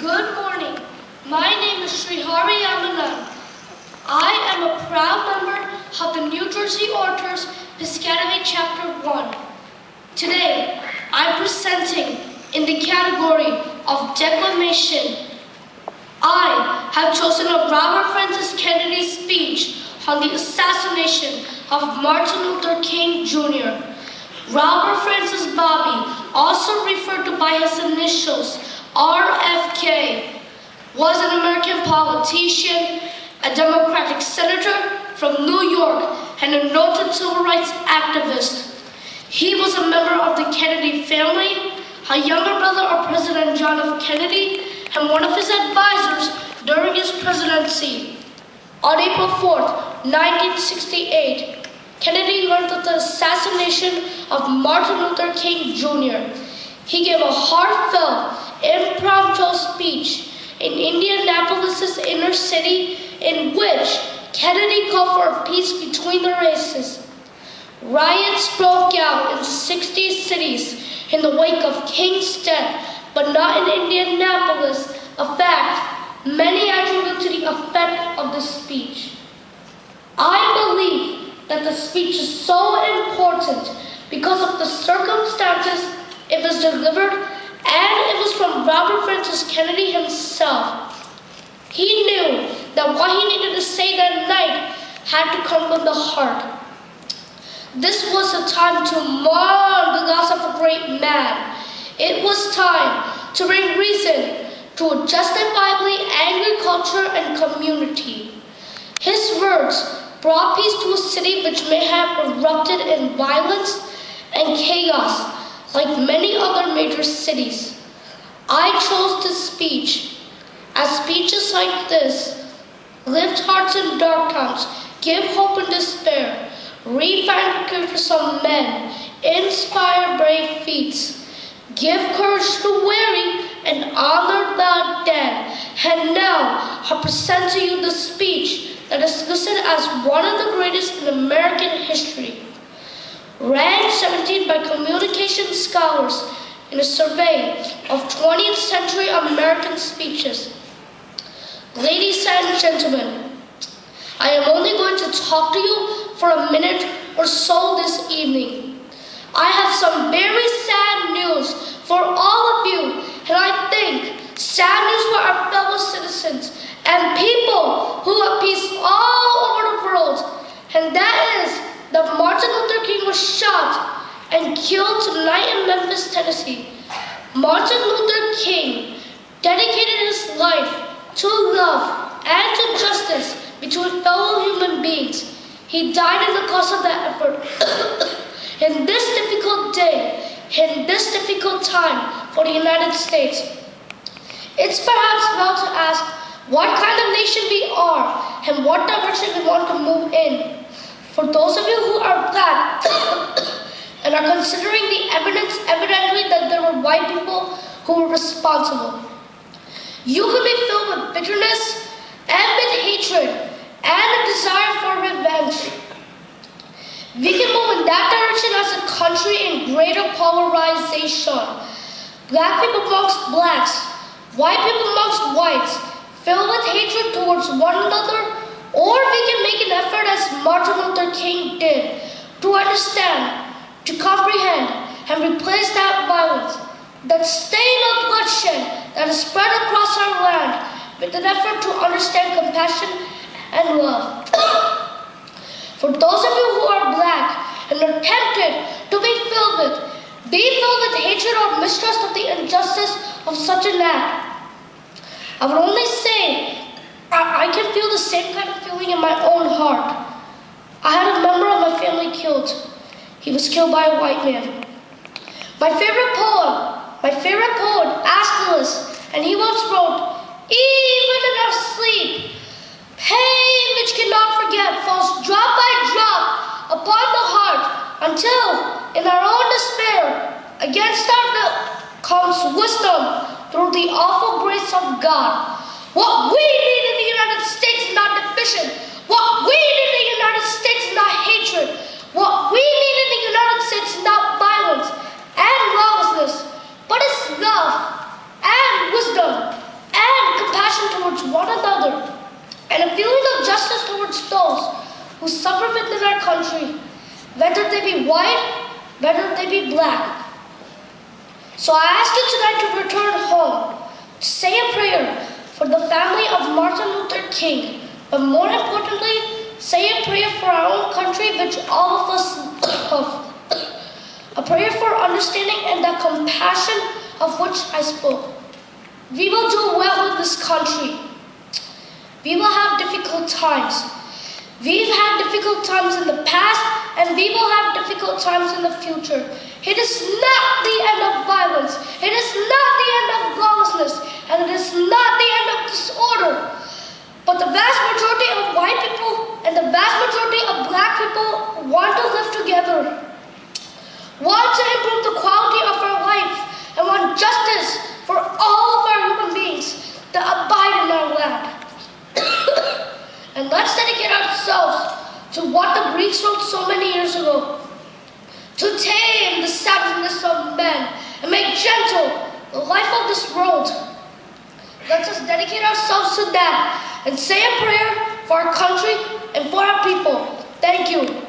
Good morning. My name is Srihari Yamunan. I am a proud member of the New Jersey Orators, Piscataway Chapter 1. Today, I'm presenting in the category of declamation. I have chosen a Robert Francis Kennedy speech on the assassination of Martin Luther King Jr. Robert Francis Bobby, also referred to by his initials RFK, was an American politician, a Democratic senator from New York, and a noted civil rights activist. He was a member of the Kennedy family, a younger brother of President John F. Kennedy, and one of his advisors during his presidency. On April 4th, 1968, Kennedy learned of the assassination of Martin Luther King Jr. He gave a heartfelt, impromptu speech in Indianapolis' inner city in which Kennedy called for peace between the races. Riots broke out in 60 cities in the wake of King's death, but not in Indianapolis, a fact many attribute to the effect of the speech. I believe that the speech is so important because of the circumstances it was delivered, and it was from Robert Francis Kennedy himself. He knew that what he needed to say that night had to come from the heart. This was a time to mourn the loss of a great man. It was time to bring reason to a justifiably angry culture and community. His words brought peace to a city which may have erupted in violence and chaos like many other major cities. I chose this speech as speeches like this lift hearts in dark times, give hope in despair, refine the characters of men, inspire brave feats, give courage to the weary, and honor the dead. And now I present to you the speech that is listed as one of the greatest in American history. Ranked 17th by communication scholars in a survey of 20th century American speeches. Ladies and gentlemen, I am only going to talk to you for a minute or so this evening. I have some very sad news for all of you, and I think sad news for our fellow citizens and people who have peace all over the world, and that is that Martin Luther King was shot and killed tonight in Memphis, Tennessee. Martin Luther King dedicated his life to love and to justice between fellow human beings. He died in the cause of that effort. In this difficult day, in this difficult time for the United States, it's perhaps well to ask what kind of nation we are and what direction we want to move in. For those of you who are black and are considering the evidence evidently that there were white people who were responsible, you could be filled with bitterness and with hatred and a desire for revenge. We can move in that direction as a country in greater polarization. Black people amongst blacks, white people amongst whites, filled with hatred towards one another, or we can make an effort as Martin Luther King did to understand, to comprehend, and replace that violence, that stain of bloodshed that is spread across our land with an effort to understand compassion and love. For those of you who are black and are tempted to be filled with hatred or mistrust of the injustice of such an act, I would only say I can feel the same kind of feeling in my own heart. I had a member of my family killed. He was killed by a white man. My favorite poet, Aeschylus, and he once wrote, "Even in our sleep, pain which cannot forget falls drop by drop upon the heart until, in our own despair, against our will, comes wisdom through the awful grace of God." What we need in the United States is not division. What we need in the United States is not hatred. What we need in the United States is not violence and lawlessness, but it's love and wisdom and who suffer within our country, whether they be white, whether they be black. So I ask you tonight to return home, to say a prayer for the family of Martin Luther King, but more importantly, say a prayer for our own country, which all of us love. A prayer for understanding and the compassion of which I spoke. We will do well in this country. We will have difficult times. We've had difficult times in the past, and we will have difficult times in the future. It is not the end of violence. It is not the end of lawlessness, and it is not the end of disorder. But the vast majority of white people and the vast majority of black people want to live together, want to improve the quality of our life, and want justice for all of our human beings that abide in our land. And let's dedicate ourselves to what the Greeks wrote so many years ago, to tame the savageness of men and make gentle the life of this world. Let us dedicate ourselves to that and say a prayer for our country and for our people. Thank you.